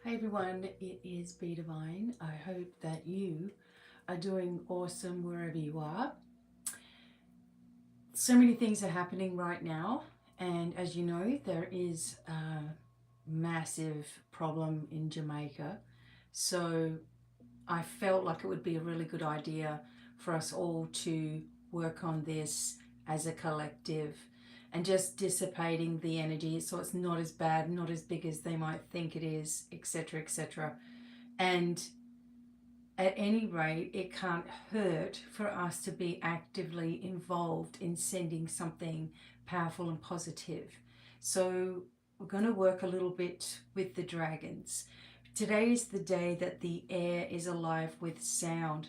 Hey everyone, it is BDevine. I hope that you are doing awesome wherever you are. So many things are happening right now, and as you know, there is a massive problem in Jamaica. So I felt like it would be a really good idea for us all to work on this as a collective and just dissipating the energy so it's not as bad, not as big as they might think it is, etc., etc. And at any rate, it can't hurt for us to be actively involved in sending something powerful and positive. So we're going to work a little bit with the dragons. Today is the day that the air is alive with sound.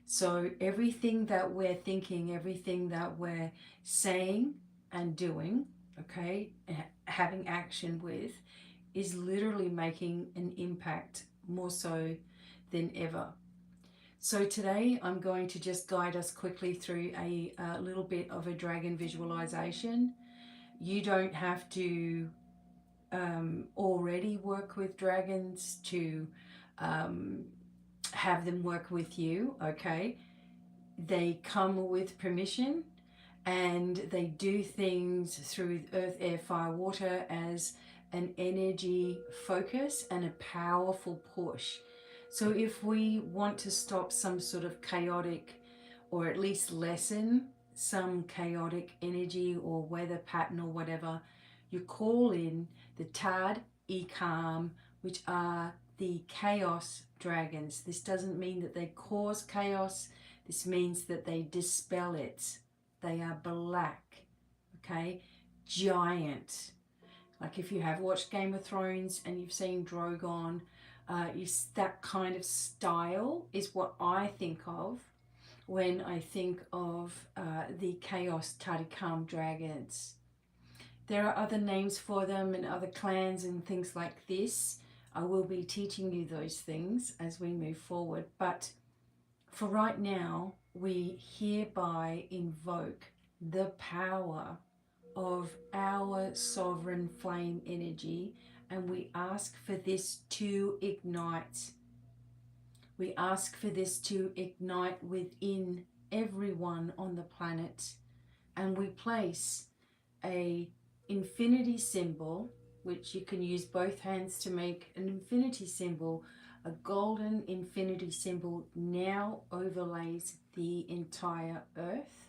So everything that we're thinking, everything that we're saying and doing, okay, having action with, is literally making an impact more so than ever. So today I'm going to just guide us quickly through a little bit of a dragon visualization. You don't have to already work with dragons to um, have them work with you, okay? They come with permission and they do things through earth, air, fire, water as an energy focus and a powerful push. So if we want to stop some sort of chaotic, or at least lessen some chaotic energy or weather pattern or whatever, you call in the Tad Ikam, which are the chaos dragons. This doesn't mean that they cause chaos. This means that they dispel it. They are black, okay? Giant. Like if you have watched Game of Thrones and you've seen Drogon, that kind of style is what I think of when I think of the Chaos Tadikam dragons. There are other names for them and other clans and things like this. I will be teaching you those things as we move forward. But for right now, we hereby invoke the power of our sovereign flame energy, and we ask for this to ignite. We ask for this to ignite within everyone on the planet, and we place a infinity symbol, which you can use both hands to make an infinity symbol. A golden infinity symbol now overlays the entire earth.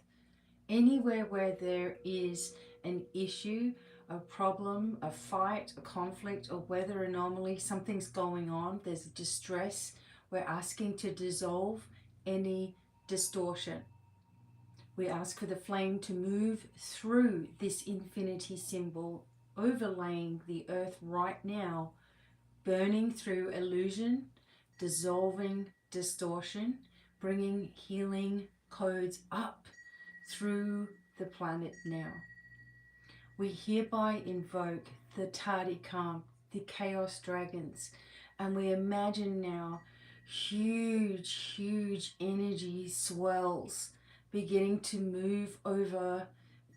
Anywhere where there is an issue, a problem, a fight, a conflict, a weather anomaly, something's going on, there's distress, we're asking to dissolve any distortion. We ask for the flame to move through this infinity symbol, overlaying the earth right now, burning through illusion, dissolving distortion, bringing healing codes up through the planet now. We hereby invoke the Tadikam, the Chaos Dragons, and we imagine now huge energy swells beginning to move over,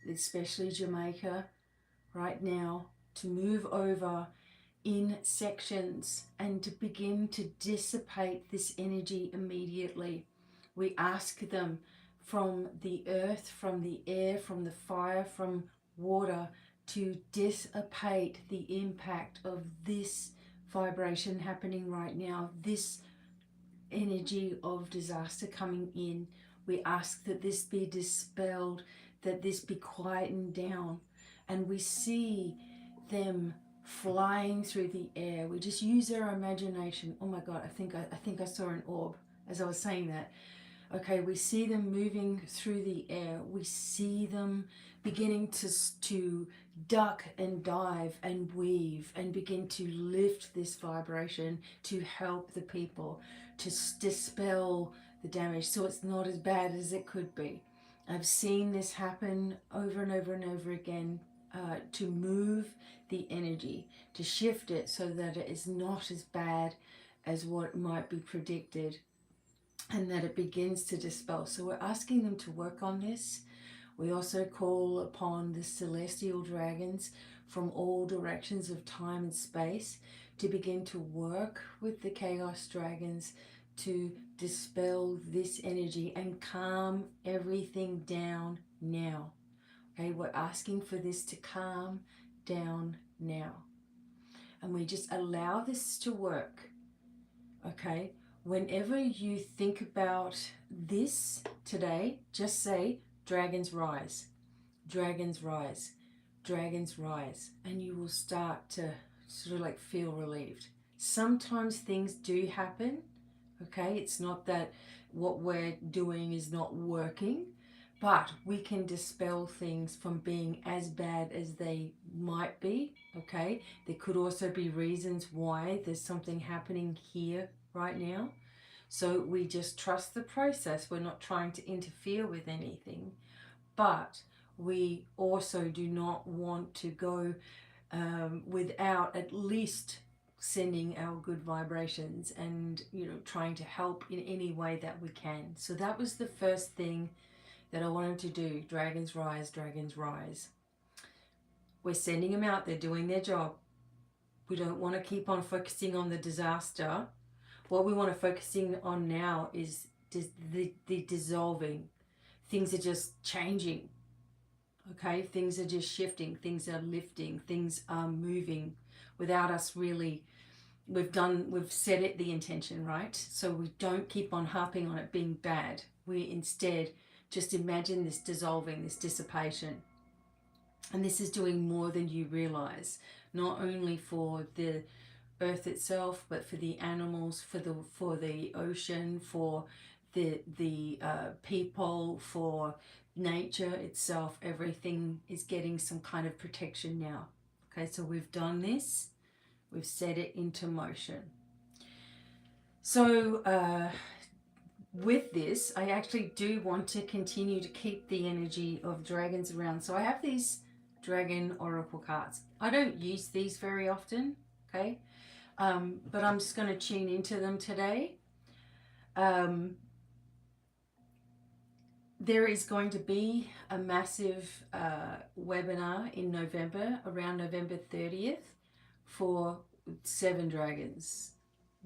especially Jamaica right now, to move over in sections and to begin to dissipate this energy immediately. We ask them from the earth, from the air, from the fire, from water to dissipate the impact of this vibration happening right now, this energy of disaster coming in. We ask that this be dispelled, that this be quietened down, and we see them flying through the air. We just use our imagination. Oh my God, I think I saw an orb as I was saying that. Okay, we see them moving through the air. We see them beginning to duck and dive and weave and begin to lift this vibration to help the people, to dispel the damage so it's not as bad as it could be. I've seen this happen over and over and over again, to move the energy, to shift it so that it is not as bad as what might be predicted, and that it begins to dispel. So we're asking them to work on this. We also call upon the celestial dragons from all directions of time and space to begin to work with the chaos dragons to dispel this energy and calm everything down now. Okay, we're asking for this to calm down now. And we just allow this to work. Okay, whenever you think about this today, just say, dragons rise, dragons rise, dragons rise, and you will start to sort of like feel relieved. Sometimes things do happen, okay? It's not that what we're doing is not working, but we can dispel things from being as bad as they might be, okay? There could also be reasons why there's something happening here right now. So we just trust the process. We're not trying to interfere with anything, but we also do not want to go without at least sending our good vibrations and, you know, trying to help in any way that we can. So that was the first thing that I wanted to do. Dragons rise, dragons rise. We're sending them out, they're doing their job. We don't want to keep on focusing on the disaster. What we want to focusing on now is the dissolving. Things are just changing. Okay, things are just shifting, things are lifting, things are moving without us really, we've set it the intention, right? So we don't keep on harping on it being bad. We instead just imagine this dissolving, this dissipation. And this is doing more than you realize, not only for the earth itself, but for the animals, for the ocean, for the people, for nature itself. Everything is getting some kind of protection now. Okay, so we've done this, we've set it into motion. So with this, I actually do want to continue to keep the energy of dragons around. So I have these dragon oracle cards. I don't use these very often, okay, but I'm just going to tune into them today. There is going to be a massive webinar in November, around November 30th, for 7 dragons.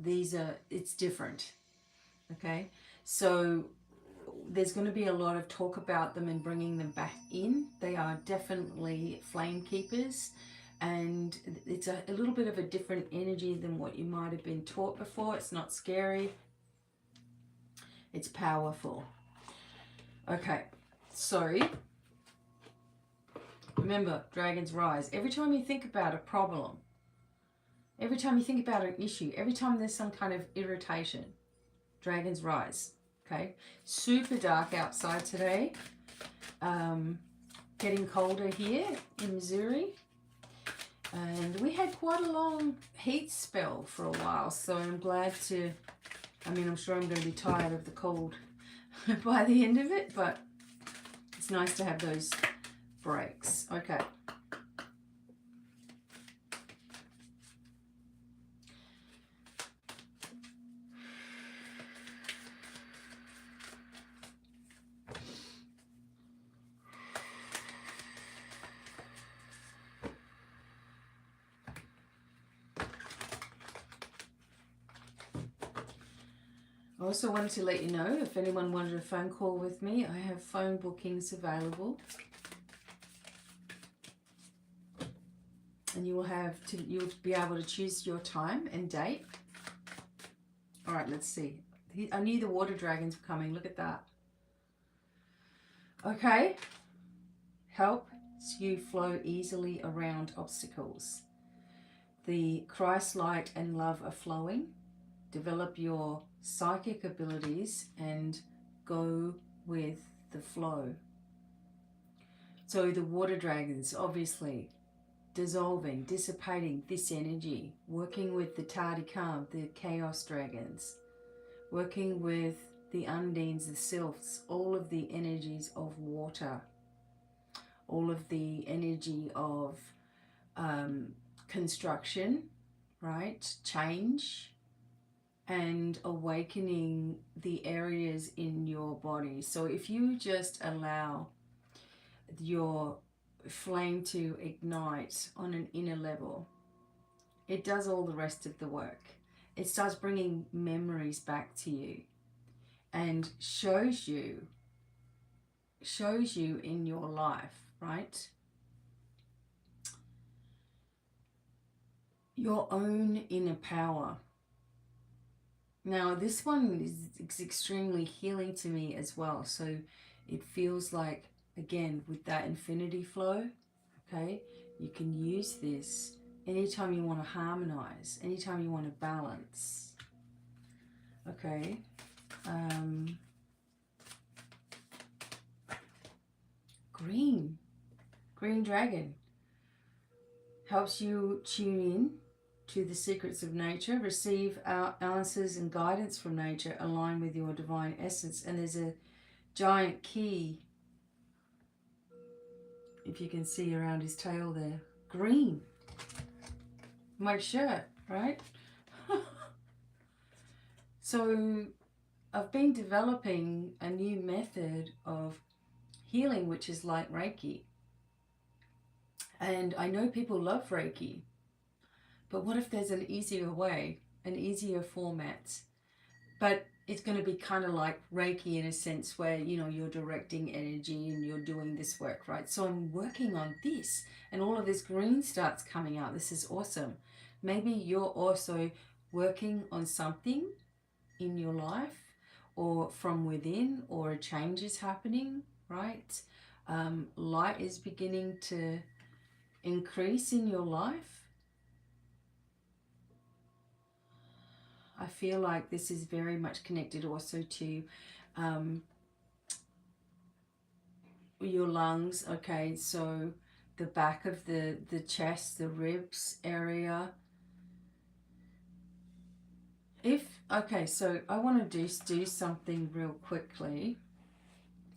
It's different, okay? So there's going to be a lot of talk about them and bringing them back in. They are definitely flame keepers, and it's a little bit of a different energy than what you might have been taught before. It's not scary. It's powerful. Okay, so remember, dragons rise. Every time you think about a problem, every time you think about an issue, every time there's some kind of irritation, dragons rise. Okay, super dark outside today. Getting colder here in Missouri. And we had quite a long heat spell for a while, so I'm glad to, I'm sure I'm going to be tired of the cold by the end of it, but it's nice to have those breaks. Okay. I also wanted to let you know, if anyone wanted a phone call with me, I have phone bookings available. And you'll be able to choose your time and date. All right, let's see. I knew the water dragons were coming. Look at that. Okay. Helps you flow easily around obstacles. The Christ light and love are flowing. Develop your psychic abilities and go with the flow. So the water dragons, obviously, dissolving, dissipating this energy, working with the Tardikam, the chaos dragons, working with the undines, the sylphs, all of the energies of water, all of the energy of construction, right? Change, and awakening the areas in your body. So if you just allow your flame to ignite on an inner level, it does all the rest of the work. It starts bringing memories back to you and shows you in your life, right? Your own inner power. Now, this one is extremely healing to me as well. So it feels like, again, with that infinity flow, okay, you can use this anytime you want to harmonize, anytime you want to balance. Okay. Green dragon helps you tune in to the secrets of nature, receive our answers and guidance from nature, align with your divine essence. And there's a giant key, if you can see around his tail there, green. My shirt, right? So I've been developing a new method of healing, which is like Reiki. And I know people love Reiki, but what if there's an easier way, an easier format? But it's going to be kind of like Reiki in a sense where, you know, you're directing energy and you're doing this work, right? So I'm working on this and all of this green starts coming out. This is awesome. Maybe you're also working on something in your life or from within, or a change is happening, right? Light is beginning to increase in your life. I feel like this is very much connected also to your lungs. Okay, so the back of the chest, the ribs area. Okay, so I want to do something real quickly.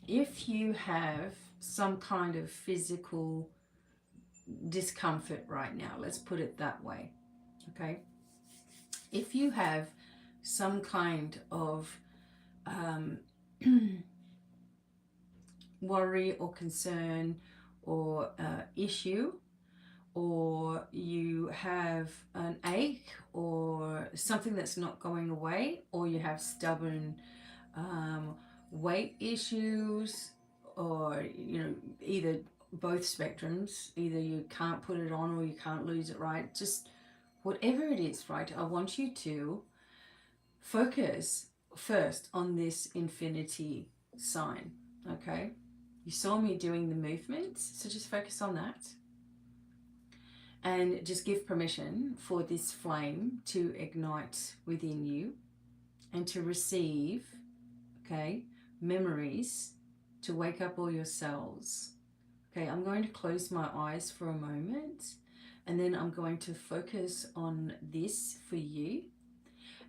If you have some kind of physical discomfort right now, let's put it that way, okay? If you have some kind of worry or concern or issue, or you have an ache or something that's not going away, or you have stubborn weight issues, or, you know, either both spectrums, either you can't put it on or you can't lose it, right? Just whatever it is, right? I want you to focus first on this infinity sign, okay? You saw me doing the movements, so just focus on that. And just give permission for this flame to ignite within you and to receive, okay, memories, to wake up all your cells. Okay, I'm going to close my eyes for a moment and then I'm going to focus on this for you.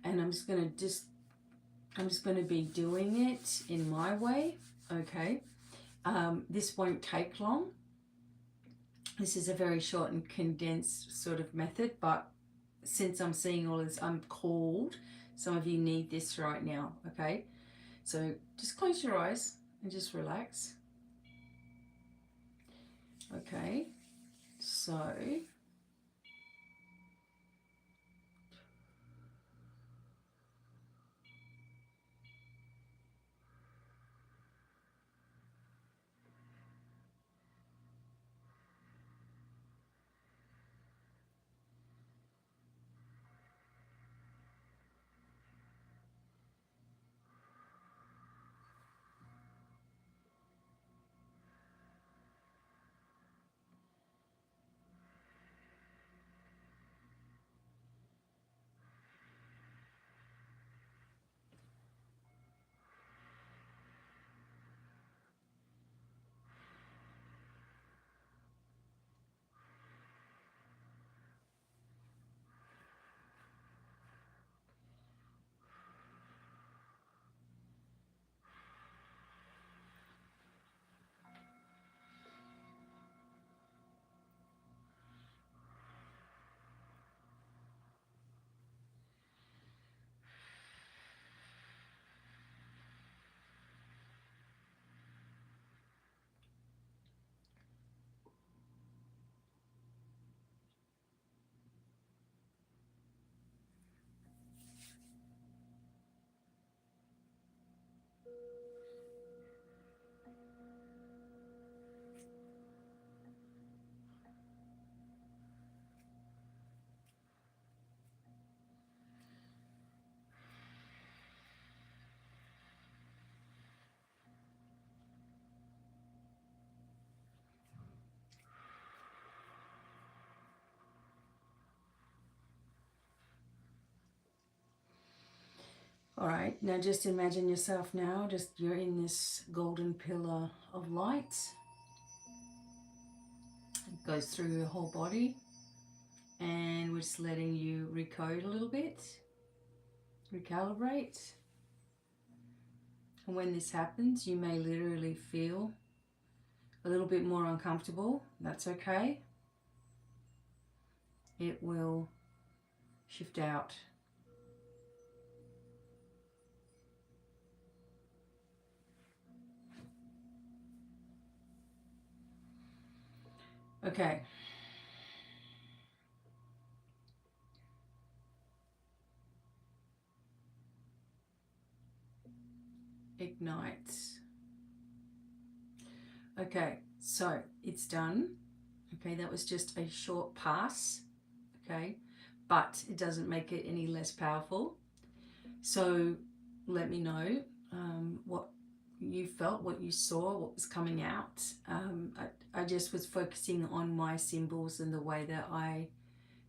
And I'm just going to be doing it in my way, okay? This won't take long. This is a very short and condensed sort of method, but since I'm seeing all this, I'm called. Some of you need this right now, okay? So just close your eyes and just relax. Okay, so All right, now just imagine yourself now, just you're in this golden pillar of light. It goes through your whole body, and we're just letting you recode a little bit, recalibrate. And when this happens, you may literally feel a little bit more uncomfortable. That's okay. It will shift out. Okay. Ignite. Okay, so it's done. Okay, that was just a short pass. Okay, but it doesn't make it any less powerful. So let me know what you felt, what you saw, what was coming out. I just was focusing on my symbols and the way that I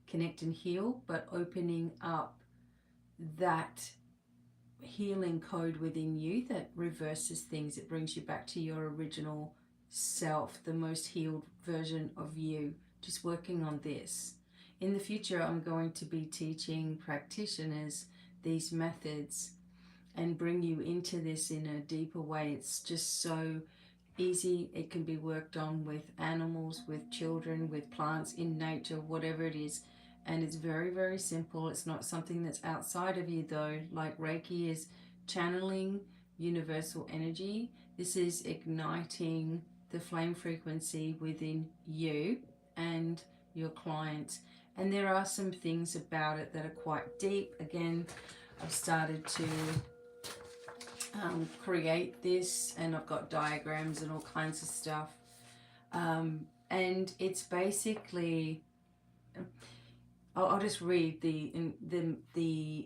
connect and heal, but opening up that healing code within you that reverses things. It brings you back to your original self, the most healed version of you. Just working on this. In the future, I'm going to be teaching practitioners these methods and bring you into this in a deeper way. It's just so easy. It can be worked on with animals, with children, with plants, in nature, whatever it is. And it's very, very simple. It's not something that's outside of you though. Like Reiki is channeling universal energy. This is igniting the flame frequency within you and your client. And there are some things about it that are quite deep. Again, I've started to create this, and I've got diagrams and all kinds of stuff. And it's basically, I'll just read the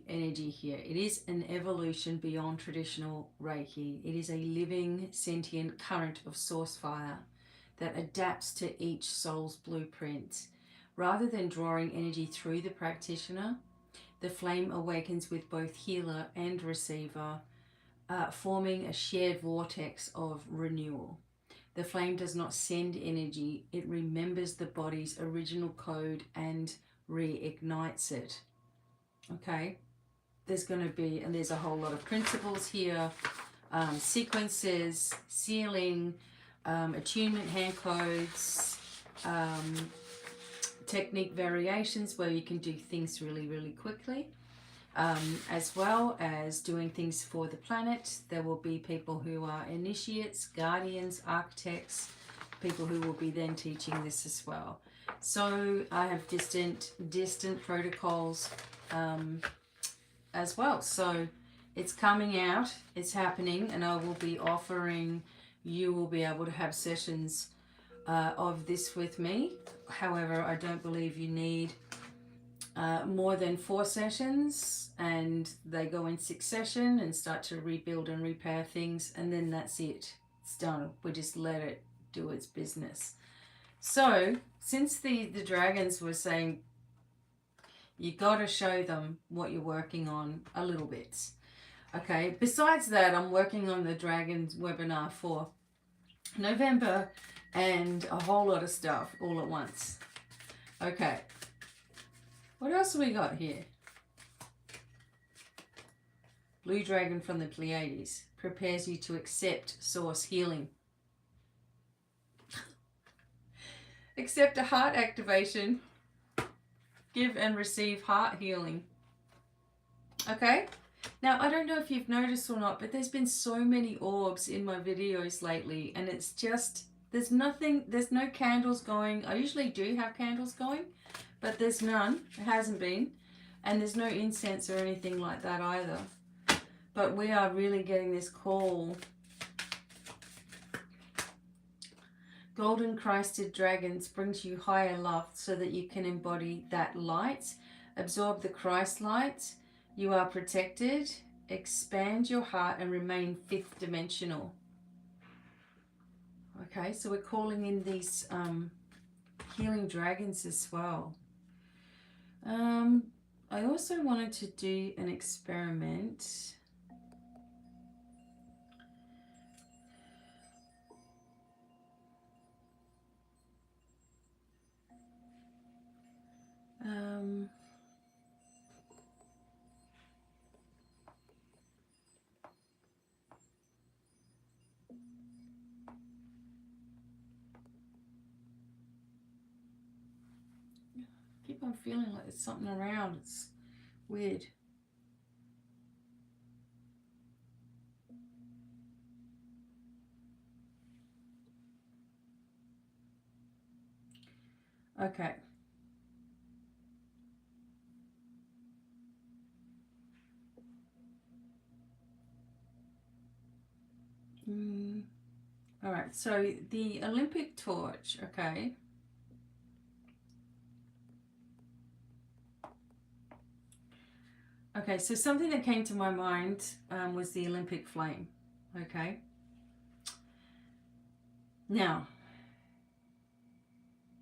energy here. It is an evolution beyond traditional Reiki. It is a living, sentient current of Soulfire that adapts to each soul's blueprint. Rather than drawing energy through the practitioner, the flame awakens with both healer and receiver, forming a shared vortex of renewal. The flame does not send energy, it remembers the body's original code and reignites it. Okay, there's going to be, and there's a whole lot of principles here, sequences, sealing, attunement hand codes, technique variations where you can do things really, really quickly. As well as doing things for the planet. There will be people who are initiates, guardians, architects, people who will be then teaching this as well. So I have distant protocols as well. So it's coming out, it's happening, and I will be offering, you will be able to have sessions of this with me. However, I don't believe you need more than 4 sessions, and they go in succession and start to rebuild and repair things, and then that's it. It's done. We just let it do its business. So since the dragons were saying you got to show them what you're working on a little bit. Okay, besides that, I'm working on the dragons webinar for November and a whole lot of stuff all at once. Okay. What else have we got here? Blue Dragon from the Pleiades prepares you to accept source healing. Accept a heart activation. Give and receive heart healing. Okay? Now, I don't know if you've noticed or not, but there's been so many orbs in my videos lately, and it's just, there's no candles going. I usually do have candles going, but there's none. It hasn't been. And there's no incense or anything like that either. But we are really getting this call. Golden Christed Dragons brings you higher love so that you can embody that light. Absorb the Christ light. You are protected. Expand your heart and remain 5th dimensional. Okay, so we're calling in these healing dragons as well. I also wanted to do an experiment. Um, keep on feeling like there's something around. It's weird. Okay. All right. So the Olympic torch. Okay. Okay. So something that came to my mind was the Olympic flame. Okay. Now,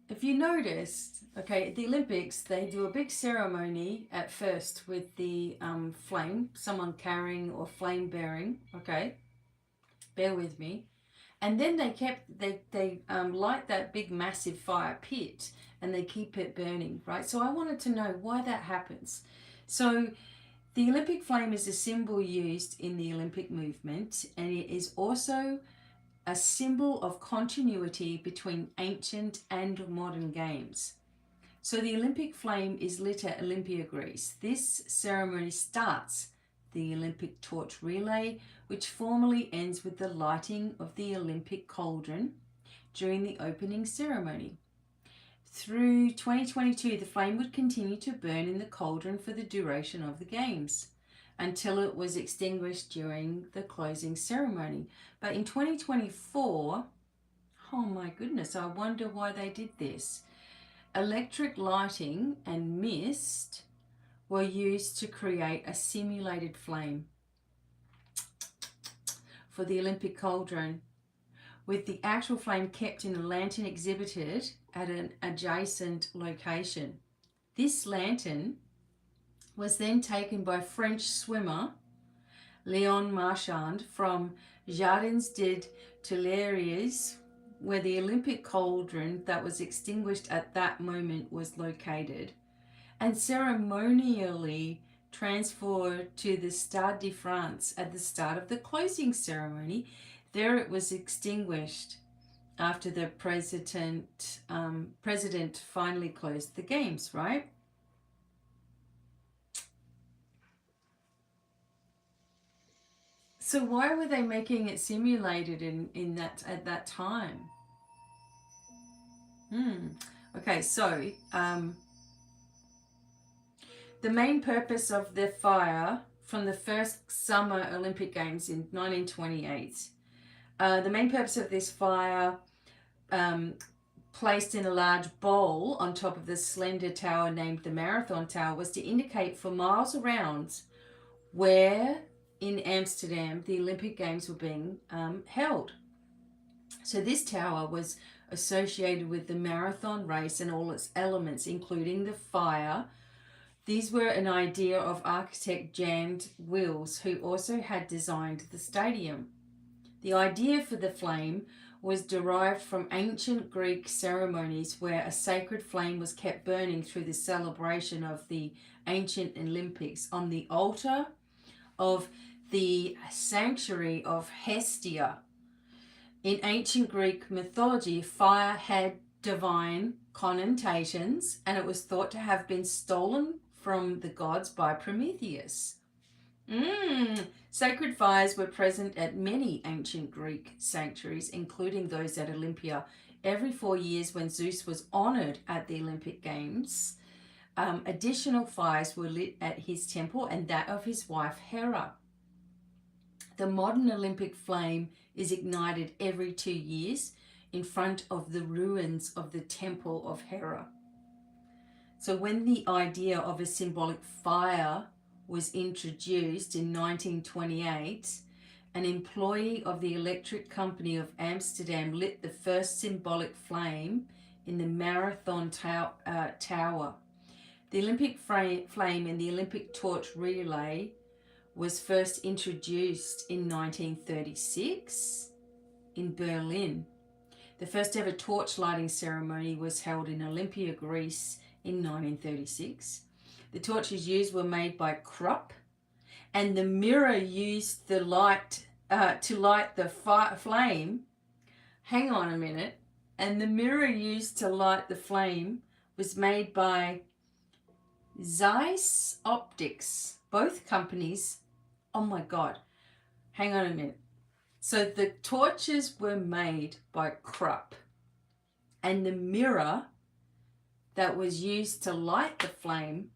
if you noticed, okay, at the Olympics, they do a big ceremony at first with the flame, someone carrying or flame bearing, okay, bear with me. And then they light that big massive fire pit and they keep it burning, right? So I wanted to know why that happens. So the Olympic flame is a symbol used in the Olympic movement, and it is also a symbol of continuity between ancient and modern games. So the Olympic flame is lit at Olympia, Greece. This ceremony starts the Olympic torch relay, which formally ends with the lighting of the Olympic cauldron during the opening ceremony. Through 2022, the flame would continue to burn in the cauldron for the duration of the games until it was extinguished during the closing ceremony. But in 2024, oh my goodness, I wonder why they did this. Electric lighting and mist were used to create a simulated flame for the Olympic cauldron, with the actual flame kept in a lantern exhibited at an adjacent location. This lantern was then taken by French swimmer Léon Marchand from Jardins des Tuileries, where the Olympic cauldron that was extinguished at that moment was located, and ceremonially transferred to the Stade de France at the start of the closing ceremony. There it was extinguished after the president finally closed the games, right? So why were they making it simulated in that at that time? Okay, so the main purpose of the fire from the first Summer Olympic Games in 1928, the main purpose of this fire, placed in a large bowl on top of the slender tower named the Marathon Tower, was to indicate for miles around where in Amsterdam the Olympic Games were being held. So this tower was associated with the marathon race and all its elements, including the fire. These were an idea of architect Jan Wills, who also had designed the stadium. The idea for the flame was derived from ancient Greek ceremonies where a sacred flame was kept burning through the celebration of the ancient Olympics on the altar of the sanctuary of Hestia. In ancient Greek mythology, fire had divine connotations, and it was thought to have been stolen from the gods by Prometheus. Sacred fires were present at many ancient Greek sanctuaries, including those at Olympia. Every 4 years, when Zeus was honored at the Olympic Games, additional fires were lit at his temple and that of his wife Hera. The modern Olympic flame is ignited every 2 years in front of the ruins of the Temple of Hera. So when the idea of a symbolic fire was introduced in 1928, an employee of the Electric Company of Amsterdam lit the first symbolic flame in the Marathon Tower. The Olympic flame in the Olympic torch relay was first introduced in 1936 in Berlin. The first ever torch lighting ceremony was held in Olympia, Greece in 1936. The torches used were made by Krupp, and the mirror used the light to light the flame. Hang on a minute. And the mirror used to light the flame was made by Zeiss Optics. Both companies. Oh my God. Hang on a minute. So the torches were made by Krupp, and the mirror that was used to light the flame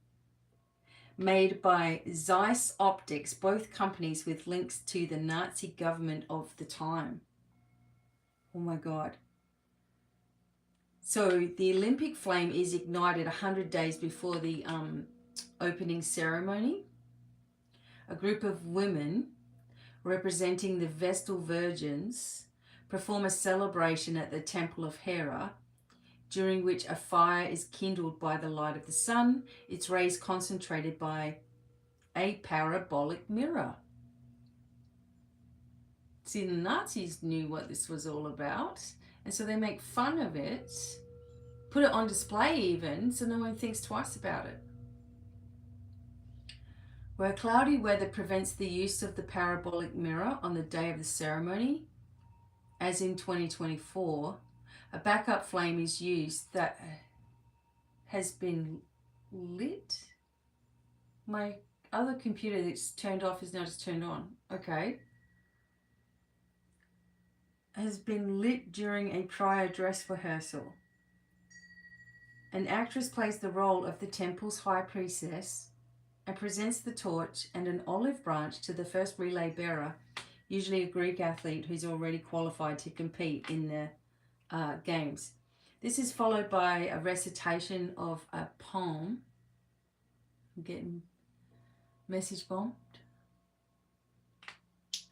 made by Zeiss Optics, both companies with links to the Nazi government of the time. Oh my God. So the Olympic flame is ignited 100 days before the opening ceremony. A group of women representing the Vestal Virgins perform a celebration at the Temple of Hera, during which a fire is kindled by the light of the sun, its rays concentrated by a parabolic mirror. See, the Nazis knew what this was all about, and so they make fun of it, put it on display even, so no one thinks twice about it. Where cloudy weather prevents the use of the parabolic mirror on the day of the ceremony, as in 2024, a backup flame is used that has been lit. My other computer that's turned off is now just turned on. Okay. Has been lit during a prior dress rehearsal. An actress plays the role of the temple's high priestess and presents the torch and an olive branch to the first relay bearer, usually a Greek athlete who's already qualified to compete in the games. This is followed by a recitation of a poem. I'm getting message bombed.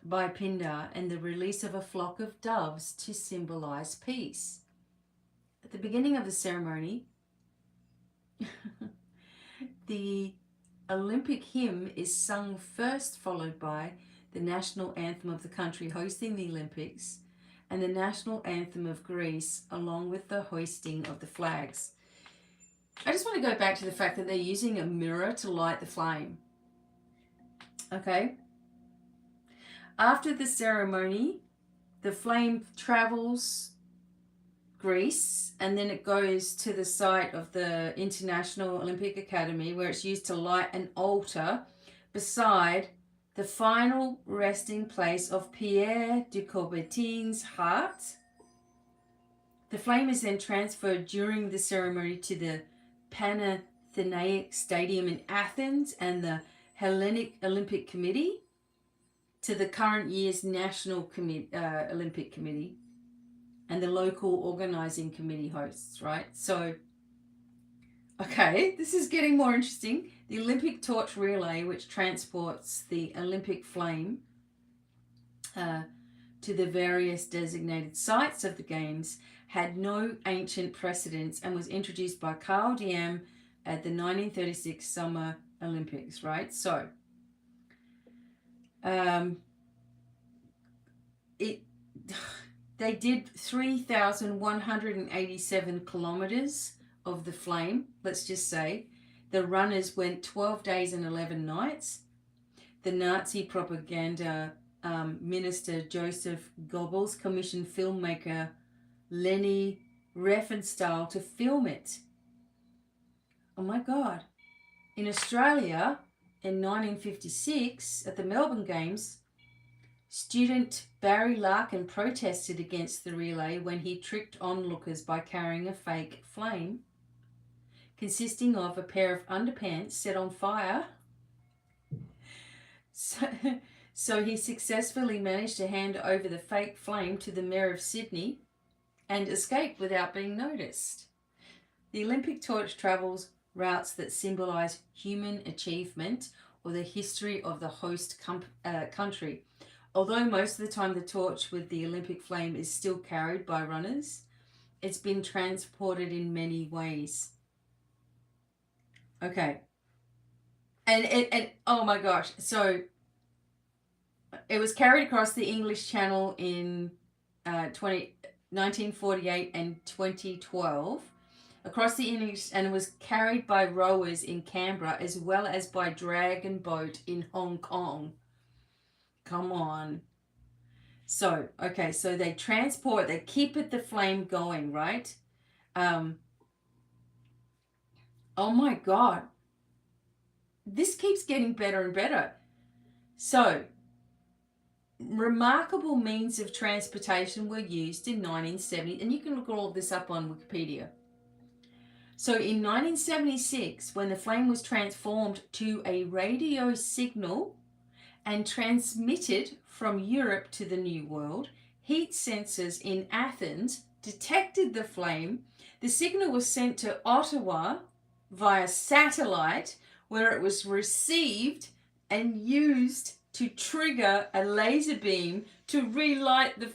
By Pindar, and the release of a flock of doves to symbolize peace. At the beginning of the ceremony, the Olympic hymn is sung first, followed by the national anthem of the country hosting the Olympics and the national anthem of Greece, along with the hoisting of the flags. I just want to go back to the fact that they're using a mirror to light the flame. Okay? After the ceremony, the flame travels Greece, and then it goes to the site of the International Olympic Academy, where it's used to light an altar beside the final resting place of Pierre de Coubertin's heart. The flame is then transferred during the ceremony to the Panathenaic Stadium in Athens and the Hellenic Olympic Committee, to the current year's National Olympic Committee, and the local organizing committee hosts, right? So, okay, this is getting more interesting. The Olympic torch relay, which transports the Olympic flame to the various designated sites of the games, had no ancient precedents and was introduced by Carl Diem at the 1936 Summer Olympics, right? So, they did 3,187 kilometers of the flame, let's just say. The runners went 12 days and 11 nights. The Nazi propaganda minister Joseph Goebbels commissioned filmmaker Leni Riefenstahl to film it. Oh my God. In Australia, in 1956, at the Melbourne Games, student Barry Larkin protested against the relay when he tricked onlookers by carrying a fake flame consisting of a pair of underpants set on fire. So he successfully managed to hand over the fake flame to the Mayor of Sydney and escaped without being noticed. The Olympic torch travels routes that symbolize human achievement or the history of the host country. Although most of the time the torch with the Olympic flame is still carried by runners, it's been transported in many ways. Okay. And oh my gosh. So it was carried across the English Channel in 1948 and 2012. across the English, and was carried by rowers in Canberra as well as by dragon boat in Hong Kong. Come on. So, okay, so they transport, they keep the flame going, right? Oh my God. This keeps getting better and better. So, remarkable means of transportation were used in 1970, and you can look all of this up on Wikipedia. So in 1976, when the flame was transformed to a radio signal and transmitted from Europe to the New World, heat sensors in Athens detected the flame. The signal was sent to Ottawa via satellite, where it was received and used to trigger a laser beam to relight the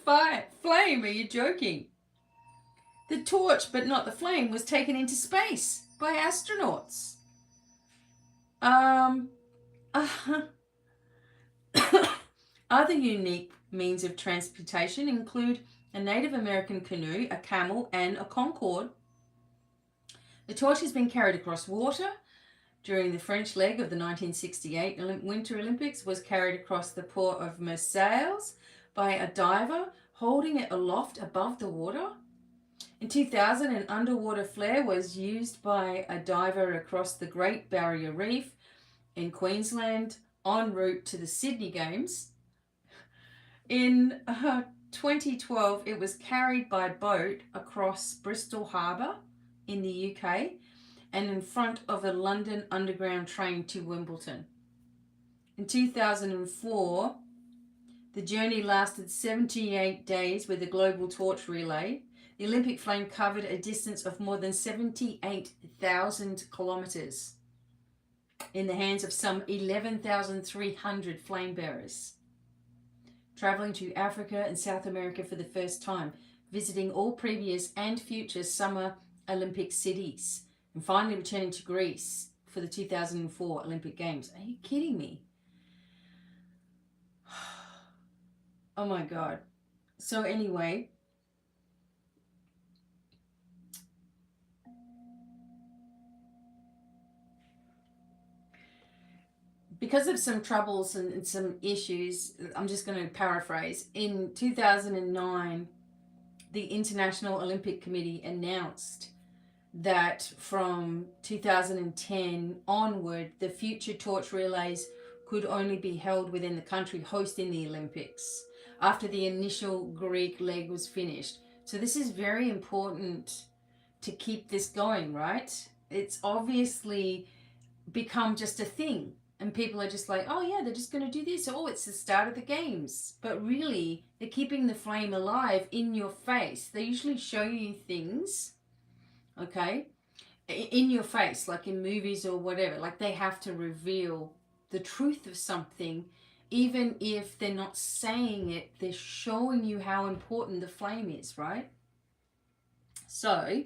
flame. Are you joking? The torch, but not the flame, was taken into space by astronauts. Other unique means of transportation include a Native American canoe, a camel, and a Concorde. The torch has been carried across water. During the French leg of the 1968 Winter Olympics, was carried across the port of Marseille by a diver holding it aloft above the water. In 2000, an underwater flare was used by a diver across the Great Barrier Reef in Queensland en route to the Sydney Games. In 2012, it was carried by boat across Bristol Harbour in the UK and in front of a London Underground train to Wimbledon. In 2004, the journey lasted 78 days with a global torch relay. The Olympic flame covered a distance of more than 78,000 kilometres in the hands of some 11,300 flame bearers, travelling to Africa and South America for the first time, visiting all previous and future Summer Olympic cities, and finally returning to Greece for the 2004 Olympic Games. Are you kidding me? Oh my God. So anyway, because of some troubles and some issues, I'm just going to paraphrase. In 2009, the International Olympic Committee announced that from 2010 onward, the future torch relays could only be held within the country hosting the Olympics after the initial Greek leg was finished. So this is very important to keep this going, right? It's obviously become just a thing, and people are just like, oh yeah, they're just going to do this. Oh, it's the start of the games. But really, they're keeping the flame alive in your face. They usually show you things, okay, in your face, like in movies or whatever. Like they have to reveal the truth of something. Even if they're not saying it, they're showing you how important the flame is, right? So,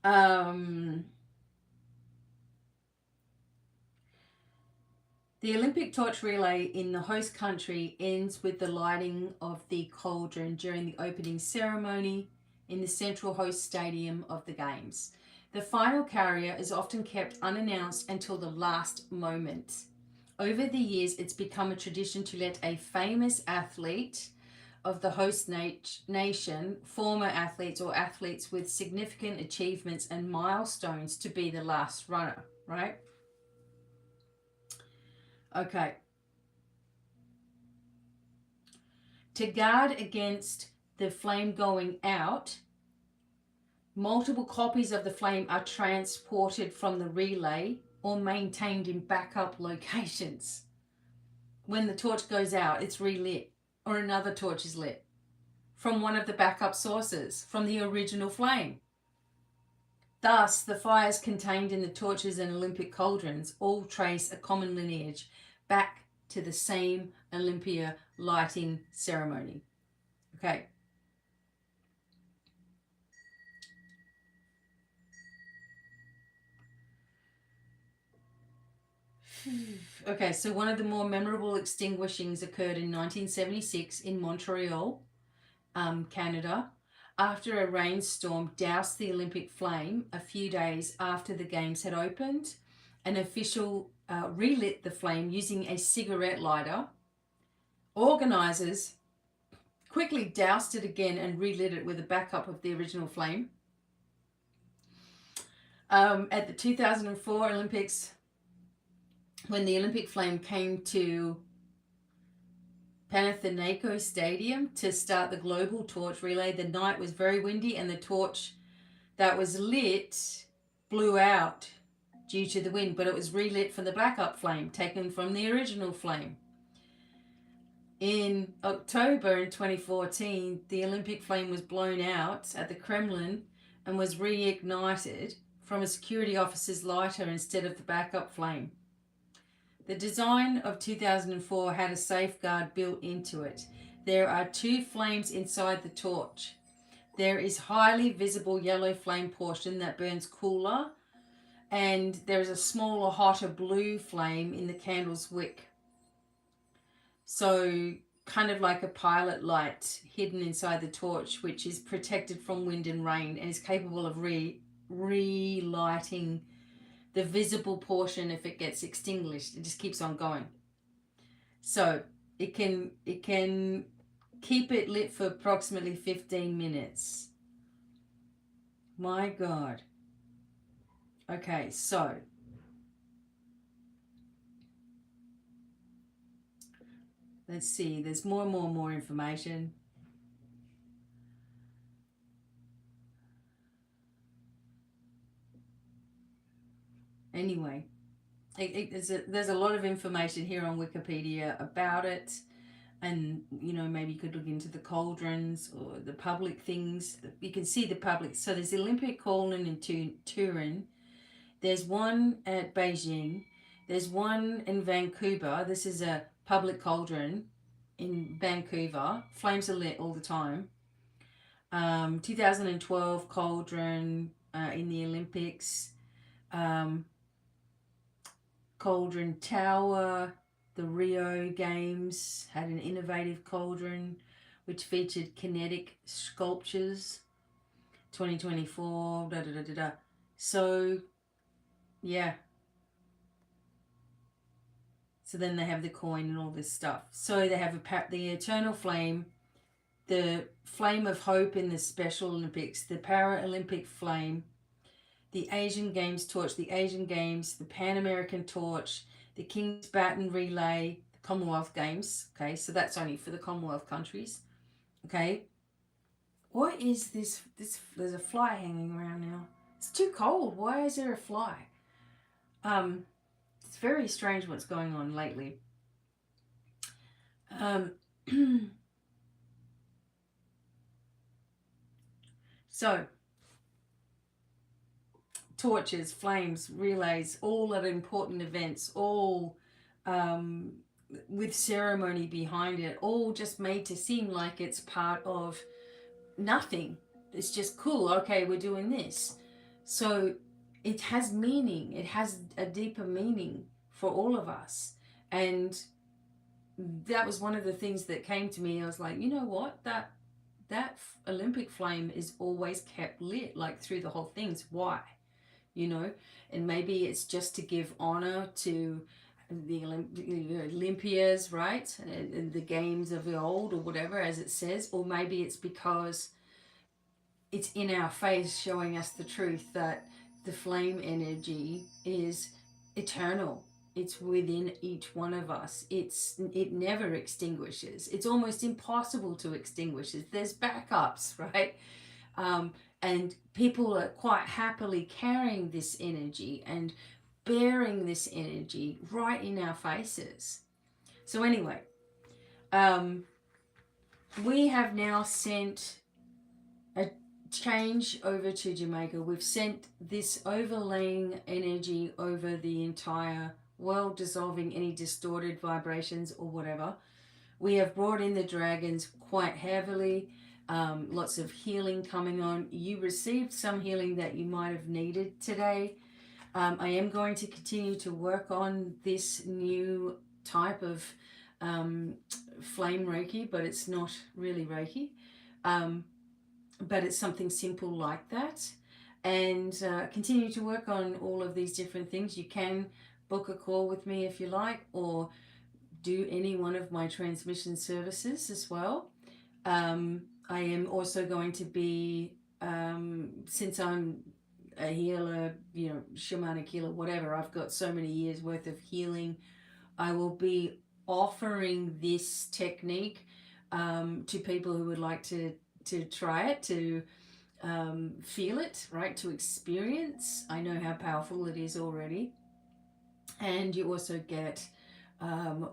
the Olympic torch relay in the host country ends with the lighting of the cauldron during the opening ceremony in the central host stadium of the Games. The final carrier is often kept unannounced until the last moment. Over the years, it's become a tradition to let a famous athlete of the host nation, former athletes or athletes with significant achievements and milestones, to be the last runner, right? Okay. To guard against the flame going out, multiple copies of the flame are transported from the relay or maintained in backup locations. When the torch goes out, it's relit, or another torch is lit from one of the backup sources, from the original flame. Thus, the fires contained in the torches and Olympic cauldrons all trace a common lineage back to the same Olympia lighting ceremony. Okay. Okay, so one of the more memorable extinguishings occurred in 1976 in Montreal, Canada. after a rainstorm, doused the Olympic flame a few days after the games had opened. An official relit the flame using a cigarette lighter. Organisers quickly doused it again and relit it with a backup of the original flame. At the 2004 Olympics, when the Olympic flame came to Panathinaiko Stadium to start the global torch relay, the night was very windy and the torch that was lit blew out due to the wind, but it was relit from the backup flame taken from the original flame. In October in 2014, the Olympic flame was blown out at the Kremlin and was reignited from a security officer's lighter instead of the backup flame. The design of 2004 had a safeguard built into it. There are two flames inside the torch. There is highly visible yellow flame portion that burns cooler, and there is a smaller, hotter blue flame in the candle's wick. So kind of like a pilot light hidden inside the torch, which is protected from wind and rain and is capable of relighting the visible portion if it gets extinguished. It just keeps on going. So it can keep it lit for approximately 15 minutes. My God. Okay, so let's see. There's more and more information. Anyway, there's a lot of information here on Wikipedia about it, and maybe you could look into the cauldrons or the public things. You can see the public. So there's the Olympic cauldron in Turin. There's one at Beijing. There's one in Vancouver. This is a public cauldron in Vancouver. Flames are lit all the time. 2012 cauldron in the Olympics. Cauldron Tower, the Rio Games had an innovative cauldron which featured kinetic sculptures. 2024, So, yeah. So then they have the coin and all this stuff. So they have the eternal flame, the flame of hope in the Special Olympics, the Paralympic flame, the Asian Games torch, the Asian Games, the Pan American torch, the King's Baton relay, the Commonwealth Games. Okay, so that's only for the Commonwealth countries. Okay. What is this? There's a fly hanging around now. It's too cold. Why is there a fly? It's very strange what's going on lately. So, torches, flames, relays, all at important events, all with ceremony behind it, all just made to seem like it's part of nothing. It's just cool. Okay, we're doing this. So it has meaning. It has a deeper meaning for all of us. And that was one of the things that came to me. I was like, you know what? That Olympic flame is always kept lit, like through the whole things. Why? And maybe it's just to give honor to the Olympias, right? And the games of the old, or whatever, as it says. Or maybe it's because it's in our face, showing us the truth that the flame energy is eternal. It's within each one of us. It never extinguishes. It's almost impossible to extinguish it. There's backups, right? And people are quite happily carrying this energy and bearing this energy right in our faces. So anyway, we have now sent a change over to Jamaica. We've sent this overlaying energy over the entire world, dissolving any distorted vibrations or whatever. We have brought in the dragons quite heavily. Lots of healing coming on. You received some healing that you might have needed today. I am going to continue to work on this new type of flame Reiki, but it's not really Reiki. but it's something simple like that. And continue to work on all of these different things. You can book a call with me if you like, or do any one of my transmission services as well. I am also going to be, since I'm a healer, you know, shamanic healer, whatever, I've got so many years worth of healing. I will be offering this technique to people who would like to try it, to feel it, right, to experience. I know how powerful it is already. And you also get,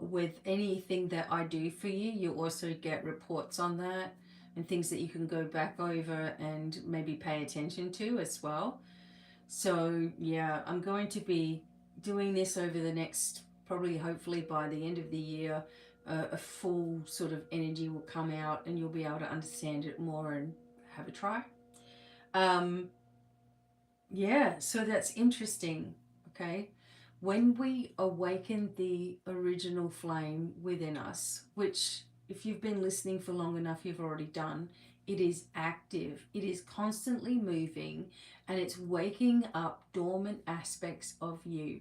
with anything that I do for you, you also get reports on that and things that you can go back over and maybe pay attention to as well. So yeah, I'm going to be doing this over the next, probably hopefully by the end of the year, a full sort of energy will come out and you'll be able to understand it more and have a try. Um, yeah, so that's interesting. Okay. When we awaken the original flame within us, which, if you've been listening for long enough, you've already done, it is active, it is constantly moving, and it's waking up dormant aspects of you.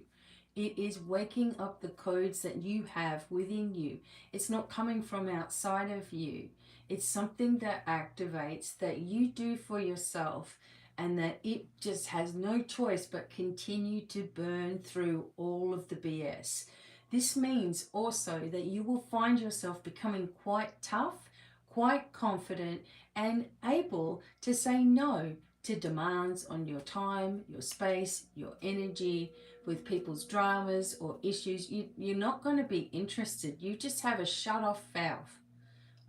It is waking up the codes that you have within you. It's not coming from outside of you. It's something that activates, that you do for yourself, and that it just has no choice but continue to burn through all of the BS. This means also that you will find yourself becoming quite tough, quite confident, and able to say no to demands on your time, your space, your energy, with people's dramas or issues. You're not going to be interested. You just have a shut off valve.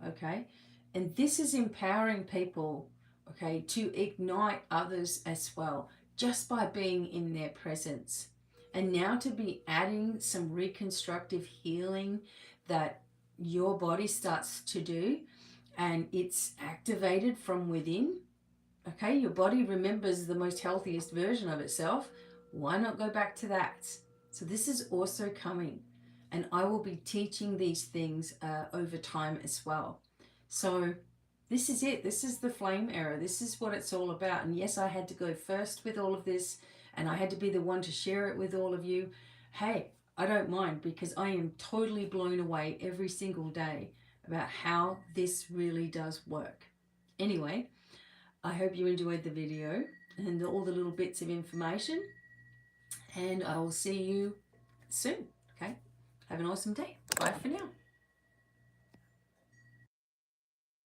Okay? And this is empowering people, okay, to ignite others as well, just by being in their presence. And now to be adding some reconstructive healing that your body starts to do, and it's activated from within. Okay, your body remembers the most healthiest version of itself. Why not go back to that? So this is also coming, and I will be teaching these things over time as well. So this is it. This is the flame era. This is what it's all about. And yes, I had to go first with all of this, and I had to be the one to share it with all of you. Hey, I don't mind, because I am totally blown away every single day about how this really does work. Anyway, I hope you enjoyed the video and all the little bits of information, and I will see you soon. Okay, have an awesome day. Bye for now.